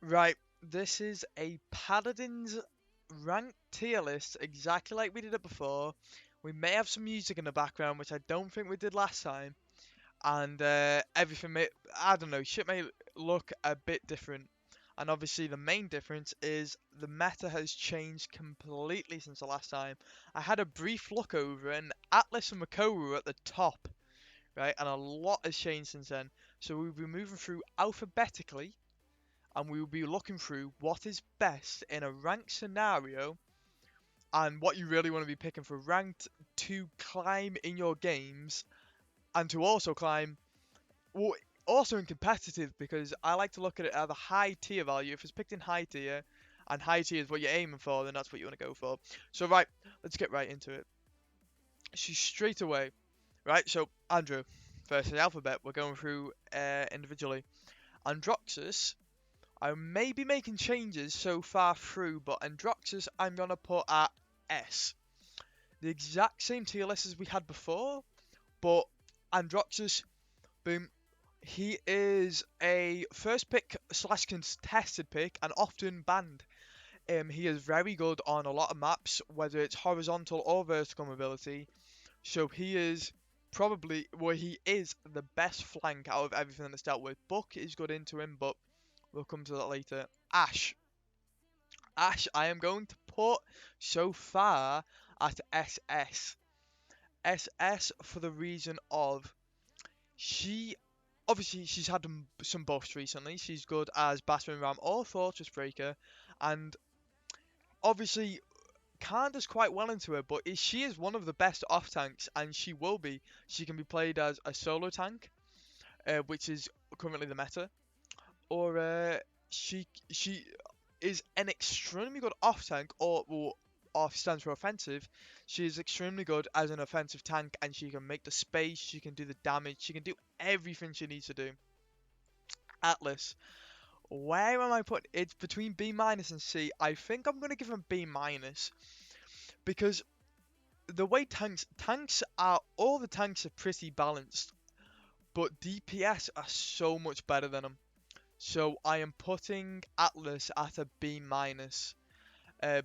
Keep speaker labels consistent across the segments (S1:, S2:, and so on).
S1: Right, this is a Paladins ranked tier list, exactly like we did it before. We may have some music in the background, which I don't think we did last time, and everything may, I don't know, shit may look a bit different. And obviously, the main difference is the meta has changed completely since the last time. I had a brief look over, and Atlas and Makoru were at the top, right? And a lot has changed since then. So we'll be moving through alphabetically and we will be looking through what is best in a ranked scenario and what you really want to be picking for ranked to climb in your games and to also climb, well, also in competitive, because I like to look at it at a high tier value. If it's picked in high tier and high tier is what you're aiming for, then that's what you want to go for. So right, let's get right into it. So straight away, right? So Andrew, first in the alphabet, we're going through individually. Androxus, I may be making changes so far through, but Androxus I'm gonna put at S. The exact same tier list as we had before, but Androxus, boom, he is a first pick slash contested pick and often banned. He is very good on a lot of maps, whether it's horizontal or vertical mobility. So he is probably, well, he is the best flank out of everything that's dealt with. Buck is good into him, but we'll come to that later. Ash. Ash, I am going to put so far at SS. SS for the reason of she obviously she's had some buffs recently. She's good as Battering Ram or Fortress Breaker, and obviously Khan quite well into her, but she is one of the best off tanks, and she will be. She can be played as a solo tank, which is currently the meta, or she is an extremely good off tank, or well, off stands for offensive. She is extremely good as an offensive tank, and she can make the space, she can do the damage, she can do everything she needs to do. Atlas, where am I putting? It's between B minus and C. I think I'm gonna give him B minus because the way tanks are, all the tanks are pretty balanced, but DPS are so much better than them. So I am putting Atlas at a B minus.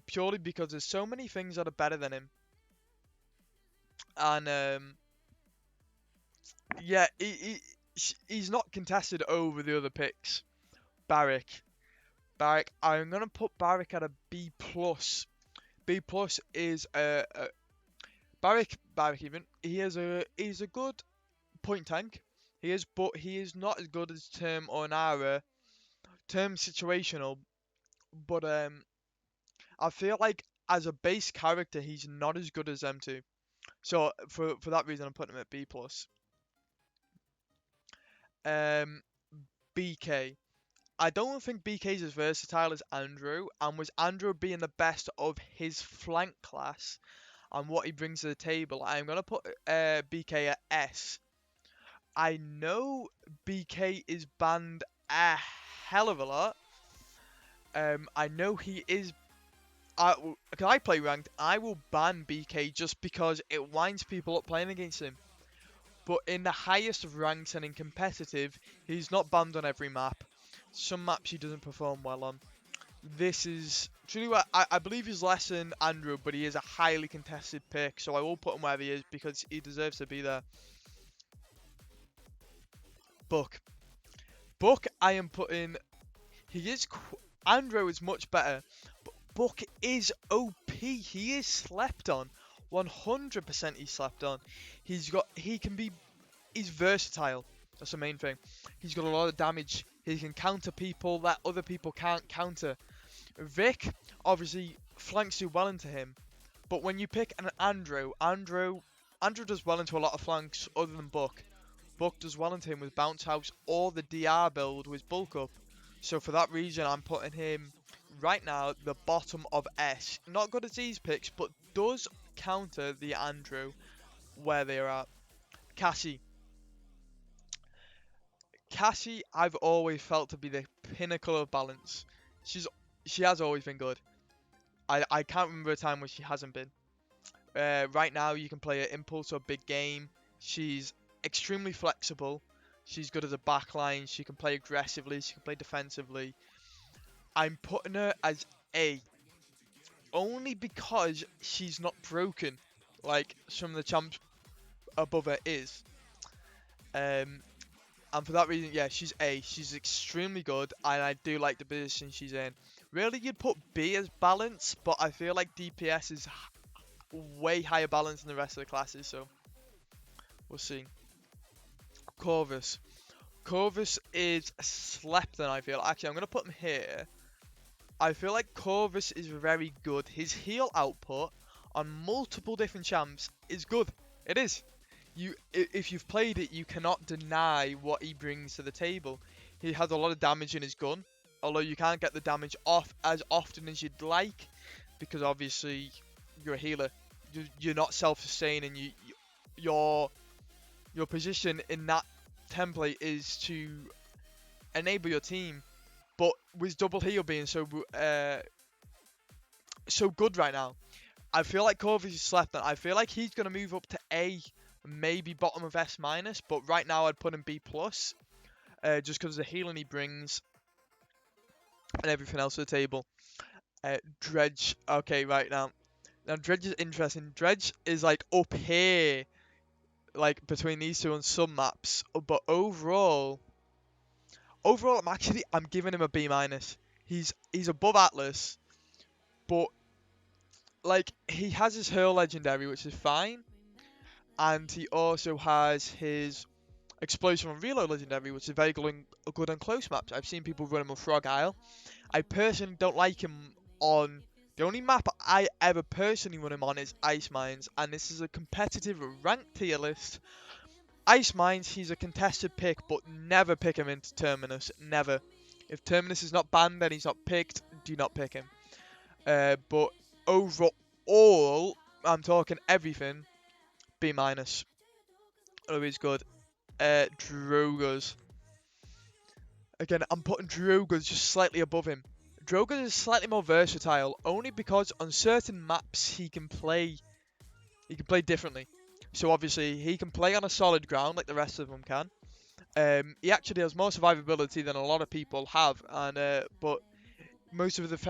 S1: Purely because there's so many things that are better than him. And yeah, he's not contested over the other picks. Barrick, Barrick, I'm gonna put Barrick at a B plus. B plus is Barrick even. He's a good point tank. He is, but he is not as good as Term or Nara. Term situational, but I feel like as a base character, he's not as good as them two. So for that reason, I'm putting him at B plus. Um, BK. I don't think BK is as versatile as Andrew, and with Andrew being the best of his flank class and what he brings to the table, I'm gonna put BK at S. I know BK is banned a hell of a lot. I know he is. Can I play ranked? I will ban BK just because it winds people up playing against him. But in the highest of ranks and in competitive, he's not banned on every map. Some maps he doesn't perform well on. This is truly what I believe he's less than Andrew, but he is a highly contested pick, so I will put him where he is because he deserves to be there. Buck. Buck, I am putting. He is. Andrew is much better, but Buck is OP. He is slept on. 100% he's slept on. He's got. He can be. He's versatile. That's the main thing. He's got a lot of damage. He can counter people that other people can't counter. Vic obviously flanks you well into him, but when you pick an Andrew does well into a lot of flanks other than Buck. Buck does well into him with Bounce House or the DR build with Bulk Up. So for that reason, I'm putting him right now at the bottom of S. Not good at these picks, but does counter the Andrew where they are at. Cassie. Cassie, I've always felt to be the pinnacle of balance. She's she has always been good. I can't remember a time where she hasn't been. Right now, you can play her impulse or big game. She's extremely flexible. She's good as a backline. She can play aggressively. She can play defensively. I'm putting her as A. Only because she's not broken like some of the champs above her is. Um, and for that reason, yeah, she's A. She's extremely good, and I do like the position she's in. Really, you'd put B as balance, but I feel like DPS is way higher balance than the rest of the classes, so we'll see. Corvus. Corvus is slept on, I feel. Actually, I'm going to put him here. I feel like Corvus is very good. His heal output on multiple different champs is good. It is. If you've played it, you cannot deny what he brings to the table. He has a lot of damage in his gun, although you can't get the damage off as often as you'd like, because obviously you're a healer. You're not self-sustaining. Your position in that template is to enable your team. But with double heal being so good right now, I feel like Corvus is slept on. I feel like he's gonna move up to A, maybe bottom of S minus. But right now I'd put him B plus, just because of the healing he brings and everything else to the table. Dredge. Okay, right now Dredge is interesting. Dredge is like up here, like between these two on some maps. But overall, I'm giving him a B minus. He's above Atlas, but like he has his Hurl legendary, which is fine, and he also has his Explosion on Reload legendary, which is very good on close maps. I've seen people run him on Frog Isle. I personally don't like him on the only map I ever personally run him on is Ice Mines, and this is a competitive ranked tier list. Ice Mines, he's a contested pick, but never pick him into Terminus. Never. If Terminus is not banned, then he's not picked. Do not pick him. But overall, I'm talking everything, B minus. Always good. Drogas. Again, I'm putting Drogas just slightly above him. Drogas is slightly more versatile, only because on certain maps he can play differently. So obviously he can play on a solid ground like the rest of them can. He actually has more survivability than a lot of people have, and but most of his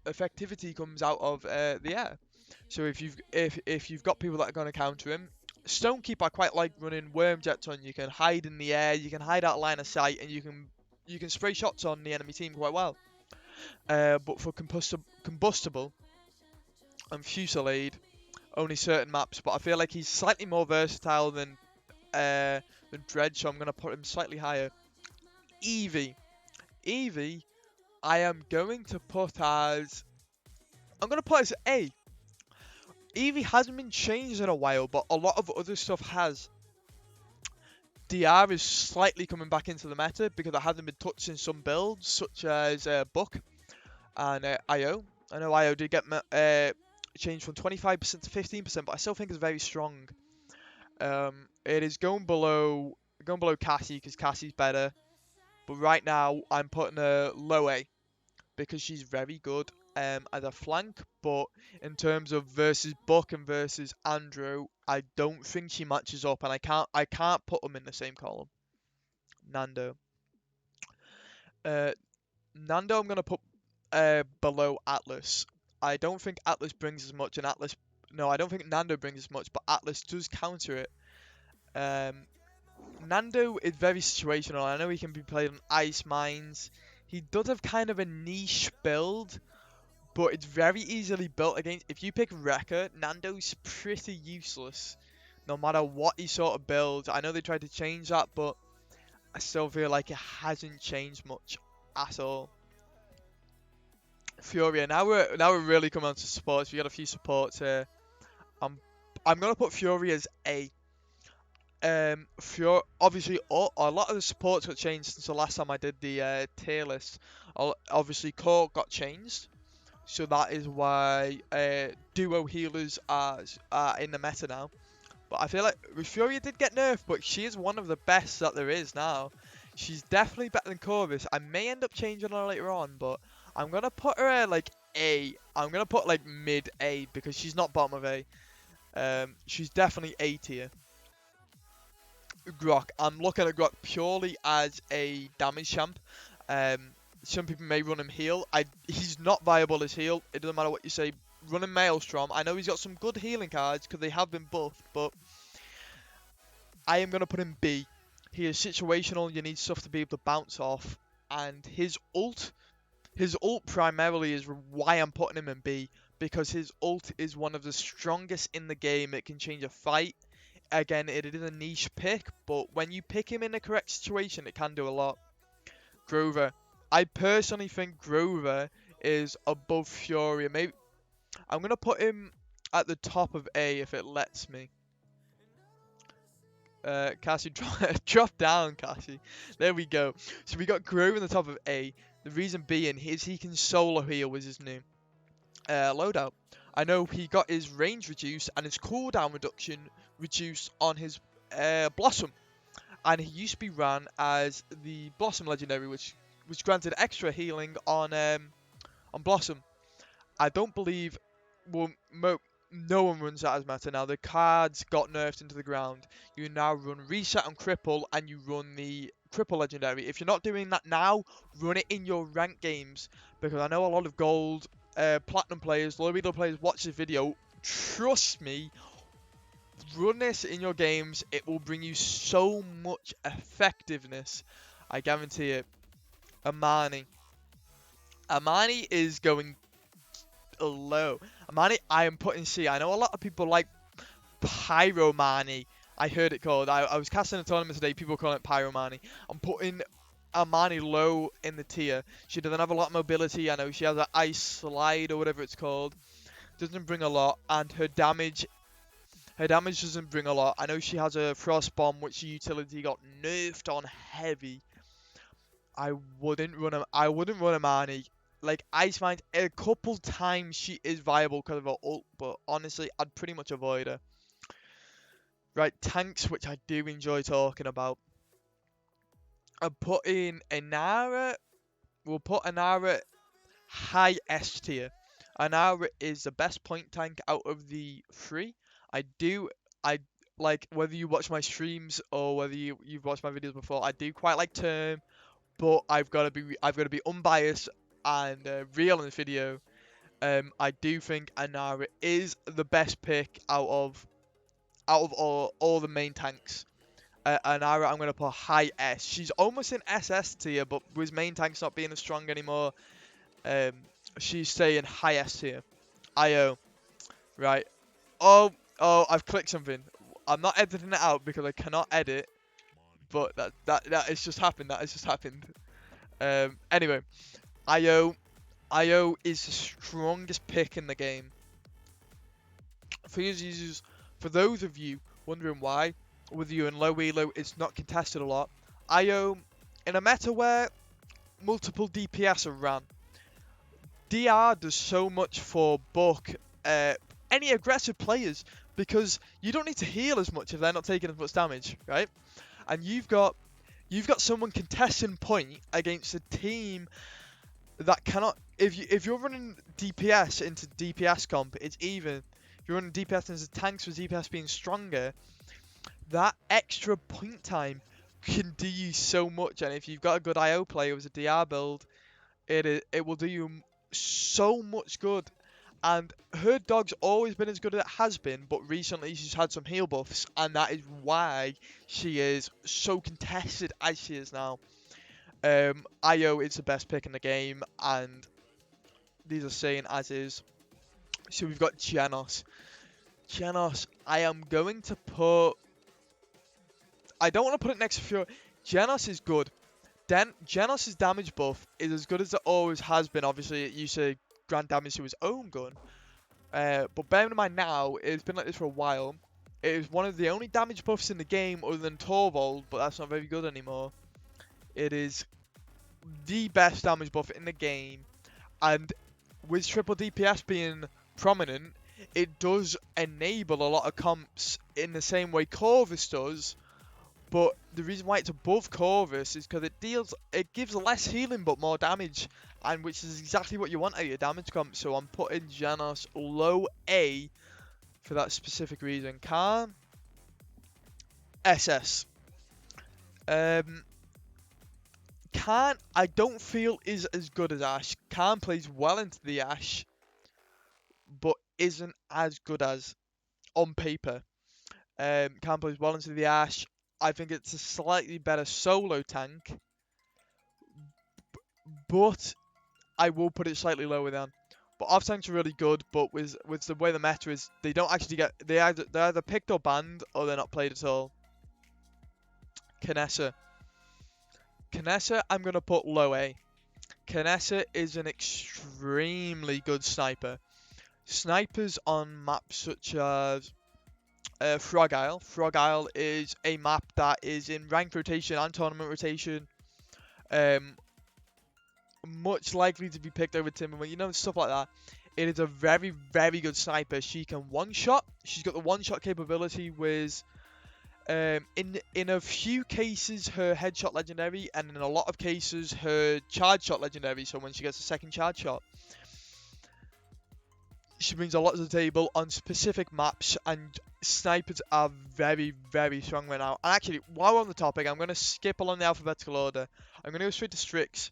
S1: effectivity comes out of the air. So if you've got people that are going to counter him, Stonekeep I quite like running Worm Jets on. You can hide in the air, you can hide out of line of sight, and you can spray shots on the enemy team quite well. But for combustible and Fusillade, only certain maps. But I feel like he's slightly more versatile than Dredge, so I'm going to put him slightly higher. Eevee, I am going to put as A. Eevee hasn't been changed in a while, but a lot of other stuff has. DR is slightly coming back into the meta because it hasn't been touched in some builds, such as Buck and IO. I know IO did get changed from 25% to 15%, but I still think it's very strong. It is going below Cassie because Cassie's better, but right now I'm putting her low A because she's very good as a flank, but in terms of versus Buck and versus Andrew, I don't think she matches up, and I can't put them in the same column. Nando. Nando I'm gonna put below Atlas. I don't think Atlas brings as much, and I don't think Nando brings as much, but Atlas does counter it. Nando is very situational. I know he can be played on Ice Mines. He does have kind of a niche build, but it's very easily built against. If you pick Wrecker, Nando's pretty useless, no matter what he sort of builds. I know they tried to change that, but I still feel like it hasn't changed much at all. Furia. Now we're really coming on to supports. We got a few supports here. I'm gonna put Fury as A. Obviously, a lot of the supports got changed since the last time I did the tier list. Obviously, core got changed, so that is why duo healers are in the meta now. But I feel like Furia did get nerfed, but she is one of the best that there is now. She's definitely better than Corvus. I may end up changing her later on, but I'm gonna put her like A. I'm gonna put like mid A because she's not bottom of A. She's definitely A tier. Grok. I'm looking at Grok purely as a damage champ. some people may run him heal. He's not viable as heal. It doesn't matter what you say. Run him Maelstrom. I know he's got some good healing cards because they have been buffed, but I am going to put him B. He is situational. You need stuff to be able to bounce off. And his ult primarily is why I'm putting him in B. Because his ult is one of the strongest in the game. It can change a fight. Again, it is a niche pick, but when you pick him in the correct situation, it can do a lot. Grover. I personally think Grover is above Fury. Maybe I'm going to put him at the top of A if it lets me. Cassie, drop down, Cassie. There we go. So we got Grover in the top of A. The reason being is he can solo heal with his new loadout. I know he got his range reduced and his cooldown reduction reduced on his Blossom. And he used to be ran as the Blossom Legendary, which granted extra healing on Blossom. I don't believe no one runs that as meta now. The cards got nerfed into the ground. You now run Reset and Cripple, and you run the Cripple Legendary. If you're not doing that now, run it in your ranked games, because I know a lot of gold, platinum players, low elo players watch this video. Trust me, run this in your games. It will bring you so much effectiveness. I guarantee it. Amani is going low. Amani, I am putting C. I know a lot of people like Pyromani. I heard it called. I was casting a tournament today. People call it Pyromani. I'm putting Amani low in the tier. She doesn't have a lot of mobility. I know she has an ice slide or whatever it's called. Doesn't bring a lot, and her damage doesn't bring a lot. I know she has a frost bomb, which the utility got nerfed on heavy. I wouldn't run Amani. Like, Ice Mind, a couple times she is viable because of her ult, but honestly, I'd pretty much avoid her. Right, tanks, which I do enjoy talking about. I'm putting Inara. We'll put Inara high S tier. Inara is the best point tank out of the three. I like, whether you watch my streams or whether you've watched my videos before, I do quite like Term, but I've got to be unbiased and real in this video. I do think Inara is the best pick out of all the main tanks. Inara, I'm going to put high S. She's almost in SS tier, but with main tanks not being as strong anymore, she's staying high S tier. IO. Right. Oh, I've clicked something. I'm not editing it out because I cannot edit, but that has just happened. That has just happened. Anyway, IO is the strongest pick in the game. For those of you wondering why, whether you're in low elo, it's not contested a lot. IO, in a meta where multiple DPS are ran, DR does so much for Buck, any aggressive players, because you don't need to heal as much if they're not taking as much damage, right? And you've got someone contesting point against a team that cannot. If you're running DPS into DPS comp, it's even. If you're running DPS into tanks with DPS being stronger, that extra point time can do you so much. And if you've got a good IO player with a DR build, it will do you so much good. And her dog's always been as good as it has been, but recently she's had some heal buffs, and that is why she is so contested as she is now. IO is the best pick in the game, and these are saying as is. So we've got Genos. Genos, I am going to put. I don't want to put it next to Fury. Genos is good. Then Genos' damage buff is as good as it always has been. Obviously, it used to grant damage to his own gun. But bearing in mind now, it's been like this for a while. It is one of the only damage buffs in the game other than Torvald, but that's not very good anymore. It is the best damage buff in the game. And with triple DPS being prominent, it does enable a lot of comps in the same way Corvus does. But the reason why it's above Corvus is because it gives less healing but more damage, and which is exactly what you want out of your damage comp. So I'm putting Genos low A for that specific reason. Khan SS. I don't feel is as good as Ashe. Khan plays well into the Ashe, but isn't as good as on paper. Khan plays well into the Ashe. I think it's a slightly better solo tank, but I will put it slightly lower than. But off tanks are really good, but with the way the meta is, they don't actually get they're either picked or banned or they're not played at all. Kinessa. Kinessa, I'm gonna put low A. Kinessa is an extremely good sniper. Snipers on maps such as Frog Isle. Frog Isle is a map that is in ranked rotation and tournament rotation. Much likely to be picked over Timberman, you know, stuff like that. It is a very, very good sniper. She can one-shot. She's got the one-shot capability with, in a few cases, her headshot legendary, and in a lot of cases, her charge shot legendary, so when she gets a second charge shot. She brings a lot to the table on specific maps, and snipers are very, very strong right now. And actually, while we're on the topic, I'm going to skip along the alphabetical order. I'm going to go straight to Strix.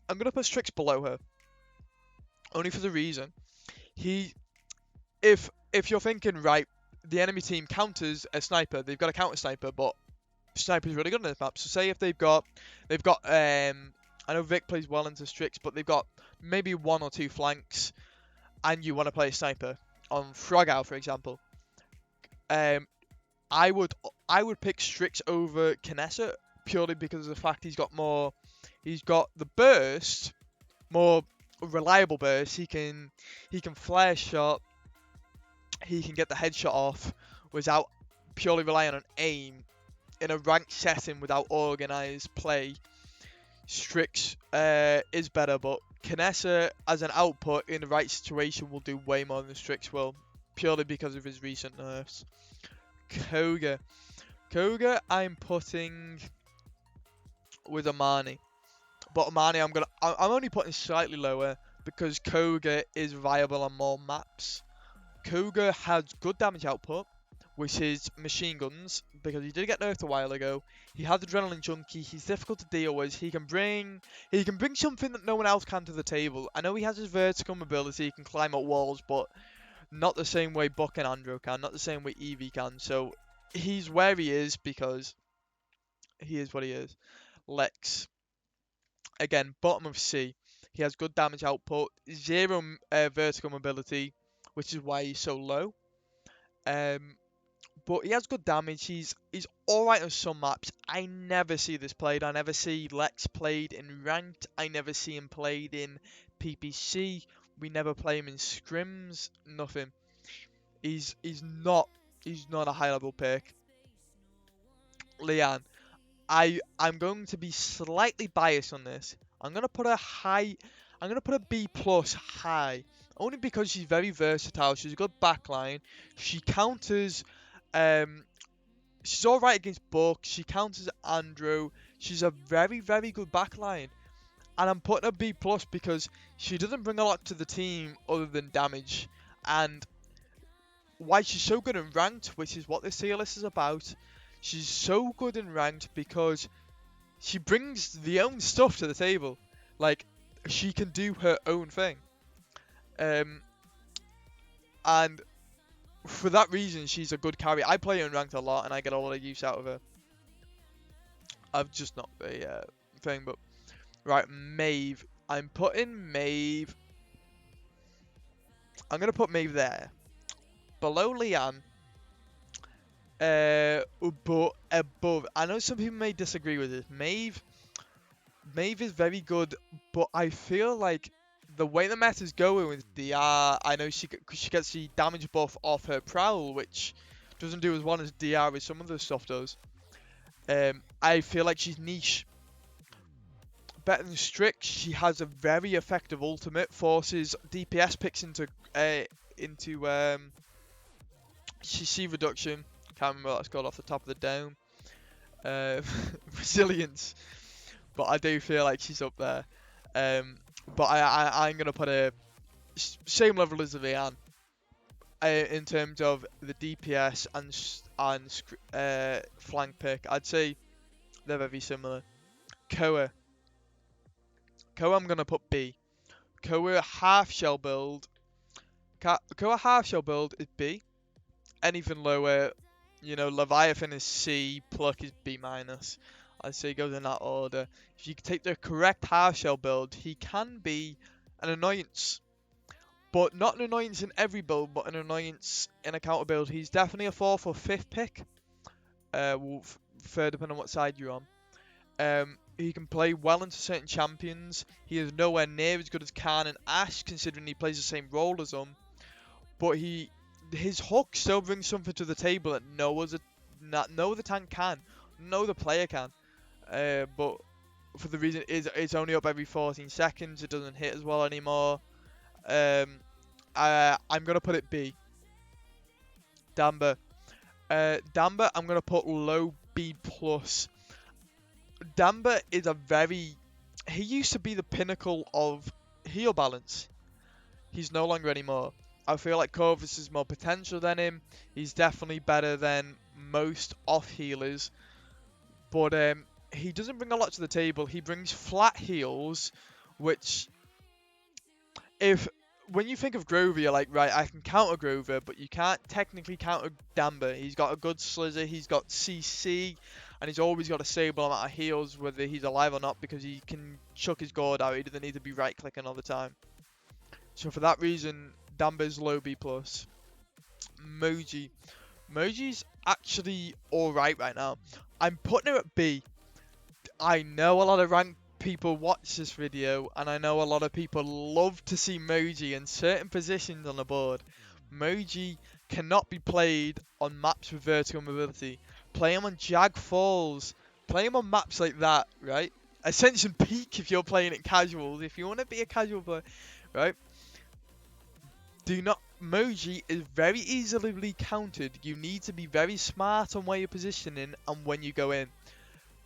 S1: I'm going to put Strix below her. Only for the reason, if you're thinking, right, the enemy team counters a sniper, they've got a counter sniper, but sniper's really good on this map. So say if they've got, I know Vic plays well into Strix, but they've got maybe one or two flanks, and you want to play a sniper on Frog Isle, for example. I would pick Strix over Kinessa purely because of the fact he's got the burst, more reliable burst. He can flare shot. He can get the headshot off without purely relying on aim in a ranked setting without organized play. Strix is better, but Kinessa as an output in the right situation will do way more than Strix will, purely because of his recent nerfs. Koga I'm putting with Amani. But Amani, I'm only putting slightly lower because Koga is viable on more maps. Koga has good damage output, which is machine guns, because he did get nerfed a while ago. He has Adrenaline Junkie. He's difficult to deal with. He can bring something that no one else can to the table. I know he has his vertical mobility. He can climb up walls, but not the same way Buck and Andro can. Not the same way Eevee can. So he's where he is because he is what he is. Lex. Again, bottom of C. He has good damage output, zero vertical mobility, which is why he's so low. But he has good damage. He's alright on some maps. I never see this played. I never see Lex played in ranked. I never see him played in PPC. We never play him in scrims. Nothing. He's not a high level pick. Leanne. I'm going to be slightly biased on this. I'm gonna put a B plus high, only because she's very versatile. She's a good backline. She counters. She's all right against Buck. She counters Andrew. She's a very, very good backline, and I'm putting a B plus because she doesn't bring a lot to the team other than damage. And why she's so good in ranked, which is what this tier list is about. She's so good in ranked because she brings the own stuff to the table. Like, she can do her own thing. And for that reason, she's a good carry. I play her in ranked a lot, and I get a lot of use out of her. I've just not the thing, but... Right, Maeve. I'm putting Maeve... I'm going to put Maeve there. Below Leanne. But above. I know some people may disagree with this. Maeve is very good, but I feel like the way the meta's going with DR, I know she gets the damage buff off her Prowl, which doesn't do as well as DR as some of the stuff does. I feel like she's niche. Better than Strix, she has a very effective ultimate, forces DPS picks into CC reduction. Can't remember what that's called off the top of the dome. Resilience. But I do feel like she's up there. But I'm going to put a same level as Vivian in terms of the DPS and flank pick. I'd say they're very similar. Koa. Koa I'm gonna put B. Koa half shell build. Koa half shell build is B. Anything lower, you know, Leviathan is C, Pluck is B minus. I'd say it goes in that order. If you take the correct half shell build, he can be an annoyance. But not an annoyance in every build, but an annoyance in a counter build. He's definitely a 4th or 5th pick. Third depending on what side you're on. He can play well into certain champions. He is nowhere near as good as Khan and Ashe, considering he plays the same role as them. But his hook still brings something to the table that no other tank can, no other player can. But for the reason it's only up every 14 seconds, it doesn't hit as well anymore. I'm gonna put it B. Damba. Damba, I'm gonna put low B plus. Damba is he used to be the pinnacle of heal balance. He's no longer anymore. I feel like Corvus has more potential than him. He's definitely better than most off healers. But he doesn't bring a lot to the table. He brings flat heals, which when you think of Grover, you're like, right, I can counter Grover, but you can't technically counter Damba. He's got a good slither, he's got CC, and he's always got a stable amount of heals, whether he's alive or not, because he can chuck his gourd out. He doesn't need to be right-clicking all the time. So for that reason, Damba's low B+. Moji. Moji's actually alright right now. I'm putting him at B. I know a lot of ranked people watch this video, and I know a lot of people love to see Moji in certain positions on the board. Moji cannot be played on maps with vertical mobility. Play him on Jag Falls. Play him on maps like that, right? Ascension Peak if you're playing it casual. If you want to be a casual player, right? Moji is very easily countered. You need to be very smart on where you're positioning and when you go in.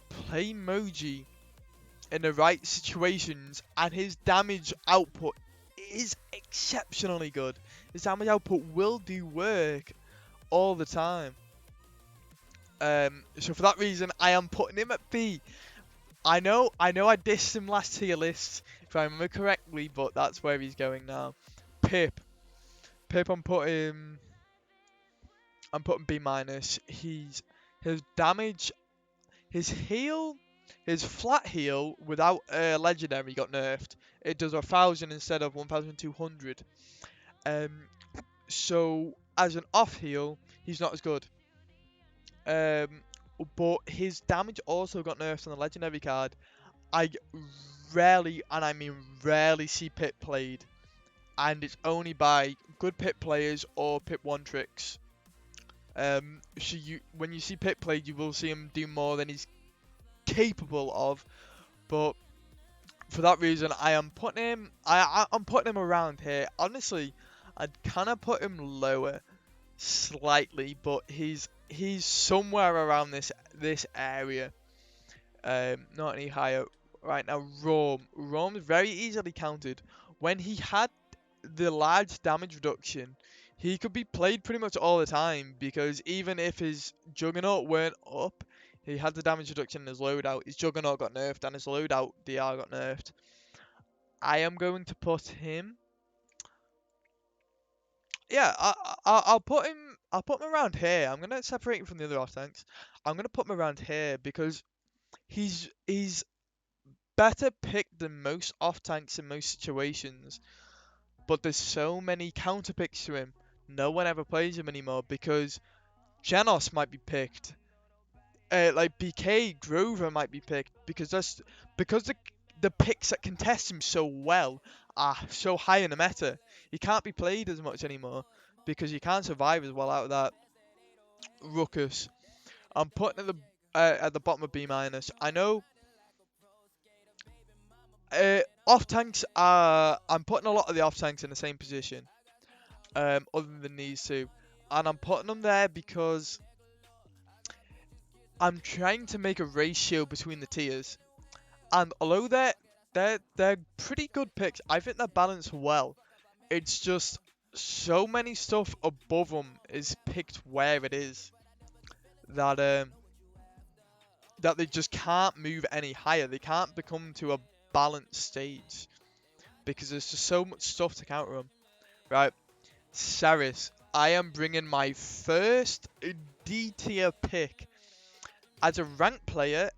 S1: Play Moji in the right situations, and his damage output is exceptionally good. His damage output will do work all the time. So for that reason, I am putting him at B. I know I dissed him last tier list, if I remember correctly, but that's where he's going now. Pip, I'm putting B minus. His damage, his heal. His flat heal without legendary got nerfed. It does 1,000 instead of 1,200. So as an off heal, he's not as good. But his damage also got nerfed on the legendary card. I rarely, and I mean rarely, see Pip played, and it's only by good Pip players or Pip one tricks. When you see Pip played, you will see him do more than he's capable of, but for that reason, I am putting him. I'm putting him around here. Honestly, I'd kind of put him lower, slightly, but he's somewhere around this area. Not any higher right now. Roam's very easily countered. When he had the large damage reduction, he could be played pretty much all the time, because even if his Juggernaut weren't up, he had the damage reduction in his loadout. His Juggernaut got nerfed and his loadout DR got nerfed. I am going to put him. Yeah, I'll put him. I'll put him around here. I'm gonna separate him from the other off tanks. I'm gonna put him around here because he's better picked than most off tanks in most situations. But there's so many counter picks to him. No one ever plays him anymore because Genos might be picked. Like BK Grover might be picked because the picks that contest him so well are so high in the meta. He can't be played as much anymore because you can't survive as well out of that. Ruckus. I'm putting at the bottom of B minus. I know off tanks are. I'm putting a lot of the off tanks in the same position, other than these two, and I'm putting them there because I'm trying to make a ratio between the tiers, and although they're pretty good picks, I think they're balanced well. It's just so many stuff above them is picked where it is that that they just can't move any higher. They can't become to a balanced stage because there's just so much stuff to counter them. Right, Saris. I am bringing my first D tier pick as a rank player.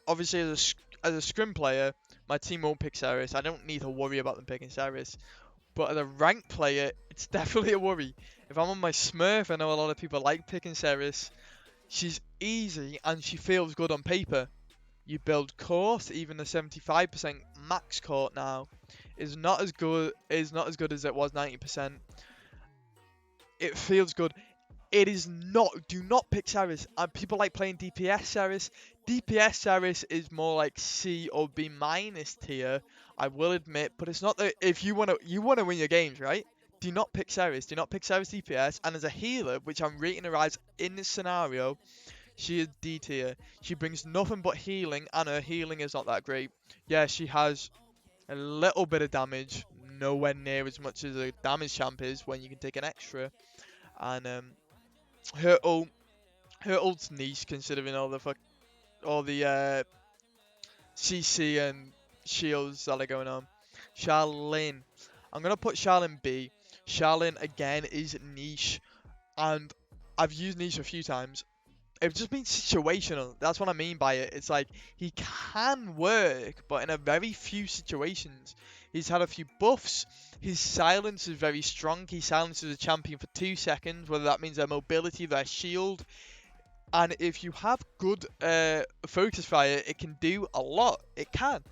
S1: Obviously as a scrim player, my team won't pick Saris. I don't need to worry about them picking Saris. But as a rank player, it's definitely a worry. If I'm on my Smurf, I know a lot of people like picking Saris. She's easy and she feels good on paper. You build court, even the 75% max court now is not as good as it was 90%. It feels good. It is not. Do not pick Saris. People like playing DPS Saris. DPS Saris is more like C or B minus tier, I will admit. But it's not that if you wanna win your games, right? Do not pick Saris. Do not pick Saris DPS. And as a healer, which I'm rating her as in this scenario, she is D tier. She brings nothing but healing, and her healing is not that great. Yeah, she has a little bit of damage, nowhere near as much as a damage champ is when you can take an extra. And her ult, her ult's niche considering all the CC and shields that are going on. Charlaine, I'm gonna put Charlaine B. Charlaine again is niche, and I've used niche a few times. It's just been situational. That's what I mean by it. It's like he can work, but in a very few situations. He's had a few buffs. His silence is very strong. He silences a champion for 2 seconds, whether that means their mobility, their shield. And if you have good focus fire, it can do a lot. It can.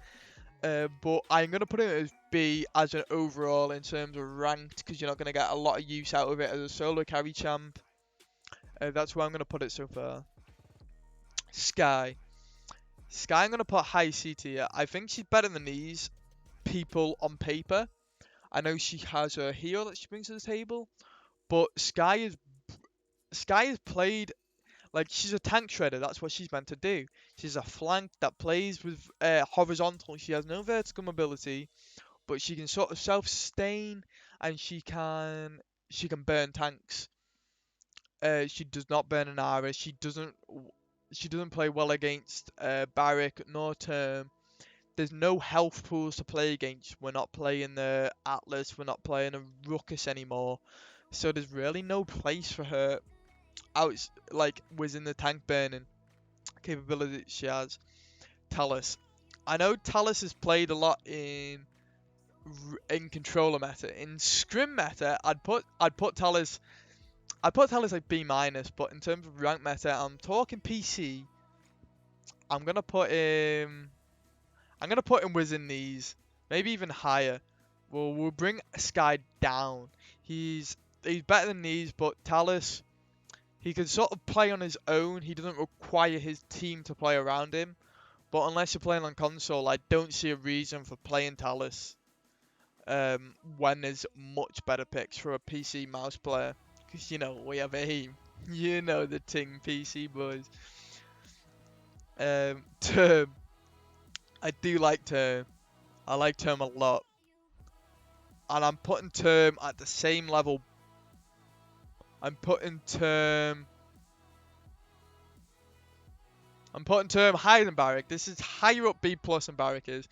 S1: But I'm going to put it as B as an overall in terms of ranked, because you're not going to get a lot of use out of it as a solo carry champ. That's where I'm going to put it so far. Sky. Sky I'm going to put high C tier. I think she's better than these people on paper. I know she has a heal that she brings to the table. But Sky is played like she's a tank shredder. That's what she's meant to do. She's a flank that plays with horizontal. She has no vertical mobility. But she can sort of self-sustain and she can burn tanks. She does not burn an Aura. She doesn't play well against Barrack nor Term. There's no health pools to play against. We're not playing the Atlas. We're not playing a Ruckus anymore. So there's really no place for her out, like within the tank burning capability she has. Tallis. I know Tallis is played a lot in controller meta. In scrim meta, I'd put Tallis like B minus, but in terms of rank meta, I'm talking PC. I'm gonna put him within these, maybe even higher. We'll bring Sky down. He's better than these, but Tallis, he can sort of play on his own. He doesn't require his team to play around him. But unless you're playing on console, I don't see a reason for playing Tallis. When there's much better picks for a PC mouse player. Because, we have aim. You know the ting PC boys. Term. I do like Term. I like Term a lot. And I'm putting Term at the same level. I'm putting Term higher than Barrack. This is higher up B plus than Barrack is.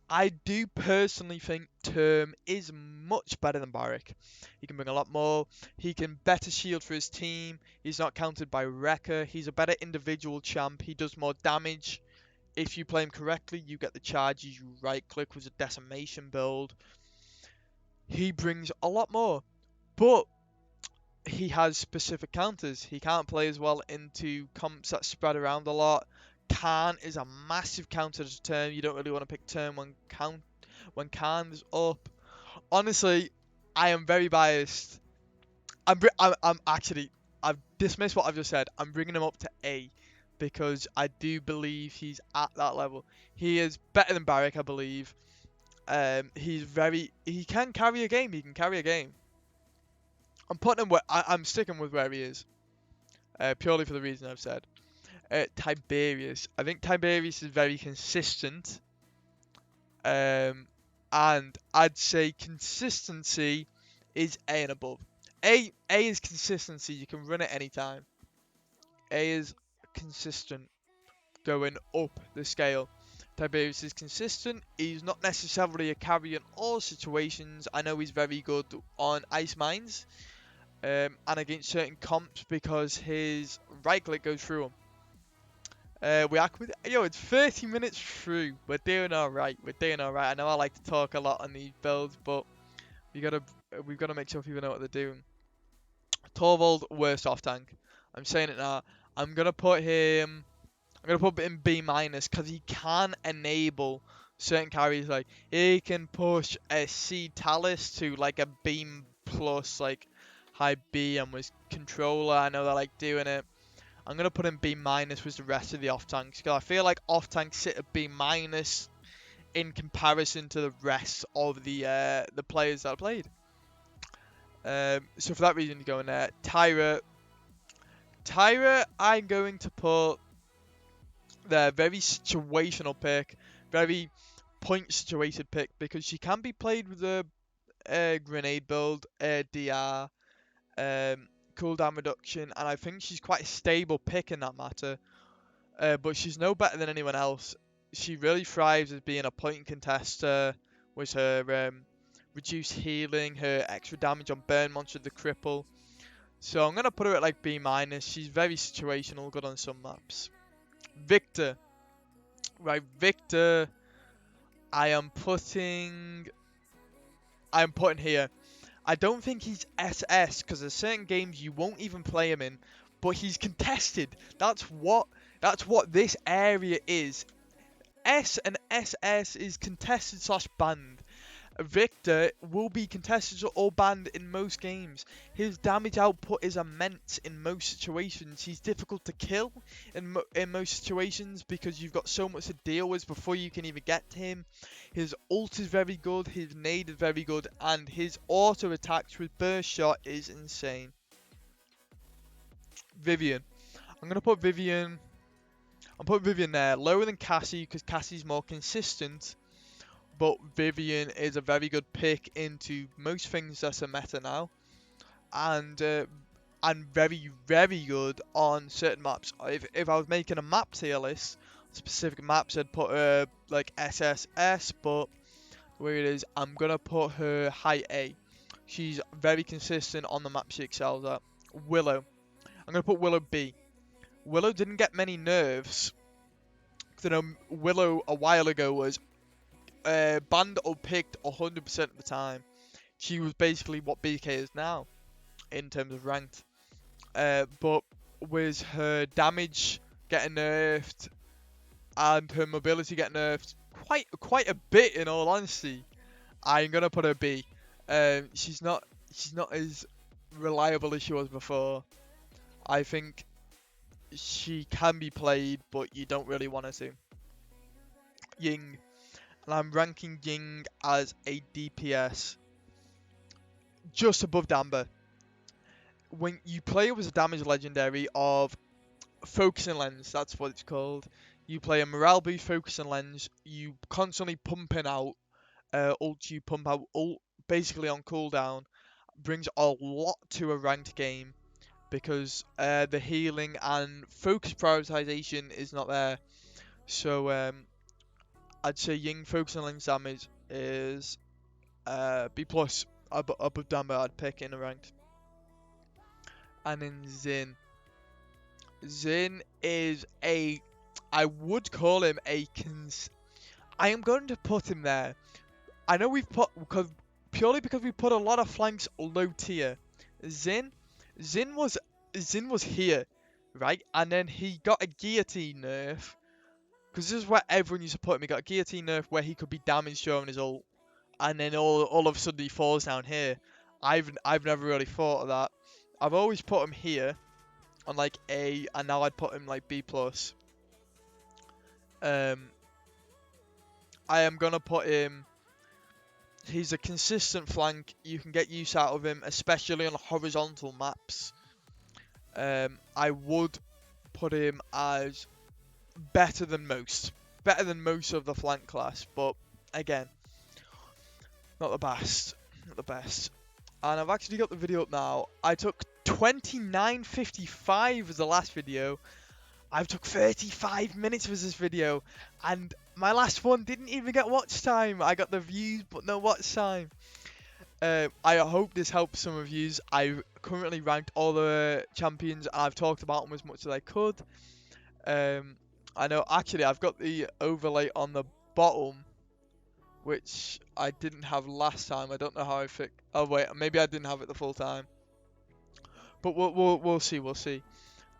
S1: I do personally think Term is much better than Barrack. He can bring a lot more. He can better shield for his team. He's not countered by Wrecker. He's a better individual champ. He does more damage. If you play him correctly, you get the charges. You right click with a decimation build. He brings a lot more. But he has specific counters. He can't play as well into comps that spread around a lot. Khan is a massive counter to Term. You don't really want to pick Term when Khan's up. Honestly, I am very biased. I've dismissed what I've just said. I'm bringing him up to A because I do believe he's at that level. He is better than Barrack, I believe. He can carry a game. He can carry a game. I'm sticking with where he is, purely for the reason I've said. Tiberius. I think Tiberius is very consistent. And I'd say consistency is A and above. A is consistency. You can run it anytime. A is consistent. going up the scale. Tiberius is consistent. He's not necessarily a carry in all situations. I know he's very good on ice mines and against certain comps because his right click goes through them. It's 30 minutes through. We're doing alright. We're doing alright. I know I like to talk a lot on these builds, but we've got to make sure people know what they're doing. Torvald, worst off tank. I'm saying it now. I'm gonna put him in B minus because he can enable certain carries. Like he can push a C Tallis to like a beam plus like high B and with controller. I know they like doing it. I'm gonna put him B minus with the rest of the off tanks because I feel like off tanks sit at B minus in comparison to the rest of the players that I played. So for that reason, you're going there. Tyra, I'm going to put the very situational pick, very point situated pick because she can be played with a grenade build, DR, cooldown reduction, and I think she's quite a stable pick in that matter. But she's no better than anyone else. She really thrives as being a point contester with her reduced healing, her extra damage on burn monster, the cripple. So I'm gonna put her at like B minus. She's very situational, good on some maps. Victor, right? Victor, I am putting here. I don't think he's SS because there's certain games you won't even play him in, but he's contested. That's what this area is. S and SS is contested / banned. Victor will be contested or banned in most games. His damage output is immense in most situations. He's difficult to kill in most situations because you've got so much to deal with before you can even get to him. His ult is very good, his nade is very good, and his auto attacks with burst shot is insane. Vivian. I'm going to put Vivian... I'll put Vivian there, lower than Cassie because Cassie's more consistent. But Vivian is a very good pick into most things that's a meta now, and very very good on certain maps. If I was making a map tier list, specific maps, I'd put her like SSS, but where it is, I'm gonna put her high A. She's very consistent on the map she excels at. Willow, I'm gonna put Willow B. Willow didn't get many nerfs. You know, Willow a while ago was banned or picked 100% of the time. She was basically what BK is now in terms of ranked. But with her damage getting nerfed and her mobility getting nerfed quite a bit, in all honesty, I'm gonna put her B. She's not as reliable as she was before. I think she can be played, but you don't really want her to. Ying. And I'm ranking Ying as a DPS just above Damber. When you play with a damage legendary of Focusing Lens, that's what it's called. You play a morale boost Focusing Lens, you constantly pumping out ult, you pump out ult basically on cooldown, brings a lot to a ranked game because the healing and focus prioritization is not there. So I'd say Ying Focusing Lens damage is B plus above Damber. I'd pick in a ranked. And then Xin is I would call him I am going to put him there. I know purely because we put a lot of flanks low tier. Xin was here, right? And then he got a guillotine nerf. Because this is where everyone used to put him. He got a guillotine nerf where he could be damaged during his ult. And then all of a sudden he falls down here. I've never really thought of that. I've always put him here on like A, and now I'd put him like B plus. I am gonna put him. He's a consistent flank. You can get use out of him, especially on horizontal maps. I would put him as better than most of the flank class, but again, not the best. And I've actually got the video up now. I took 29:55 as the last video. I've took 35 minutes for this video, and my last one didn't even get watch time. I got the views, but no watch time. I hope this helps some of yous. I currently ranked all the champions. I've talked about them as much as I could. I know, actually, I've got the overlay on the bottom, which I didn't have last time. I don't know how I fix. Oh wait, maybe I didn't have it the full time. But we'll see. We'll see.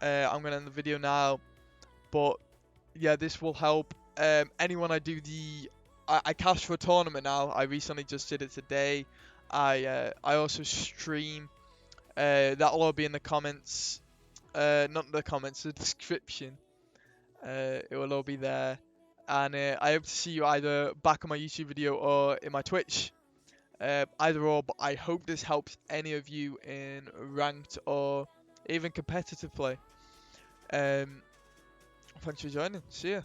S1: I'm gonna end the video now. But yeah, this will help. Anyone I cast for a tournament now. I recently just did it today. I also stream. That'll all be in the comments. Not the comments, the description. It will all be there. And I hope to see you either back on my YouTube video or in my Twitch. Either or, but I hope this helps any of you in ranked or even competitive play. Thanks for joining. See ya.